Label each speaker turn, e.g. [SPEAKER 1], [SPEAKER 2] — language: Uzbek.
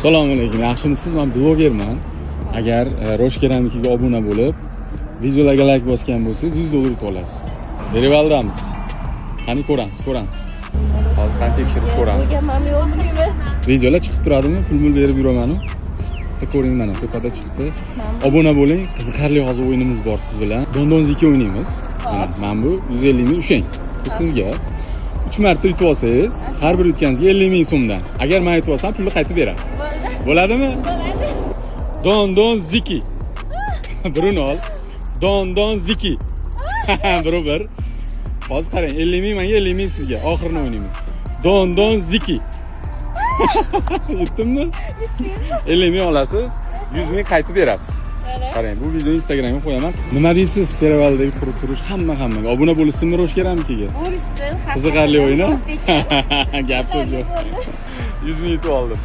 [SPEAKER 1] Assalomu alaykum. Yaxshimisiz? Men blogerman. Agar Rosh Keramikaga obuna bo'lib, videolarga like bosgan bo'lsangiz $100 yutib olasiz. Berib oldimiz. Qani ko'ramiz. Hozir qancha tekshirib ko'ramiz.
[SPEAKER 2] Bo'lganmami yo'qmi?
[SPEAKER 1] Videolar chiqib turadimi? Pul berib yuraman-ku. Bitta ko'ring mana, tepada chiqdi. Obuna bo'ling. Qiziqarli hozir o'yinimiz bor siz bilan. Dondon ziki o'ynaymiz. Mana bu 150 ming ushang. Bu sizga. 3 marta yutib olsangiz, har bir yutganingizga 50 ming so'mdan. Agar men yutib olsam, pulni qaytib berasiz. Bo'ladimi?
[SPEAKER 2] Bo'ladi.
[SPEAKER 1] Dondon ziki. Birini ol. Dondon ziki. Bir. Hozir qarang, 50 ming menga, 50 ming sizga. Oxirini o'ynaymiz. Dondon ziki. Yutdimmi? 50 ming olasiz, 100 ming qaytib berasiz. Qarang, bu videoni Instagramga qo'yaman. Nima deysiz? Peravaldagi qurib turish hammaga. Obuna bo'lishsinmi Rosh Keramikaga?
[SPEAKER 2] Bo'lishsin.
[SPEAKER 1] Qiziqarli o'yin. Gap so'z yo'q. 100 ming yutib oldim.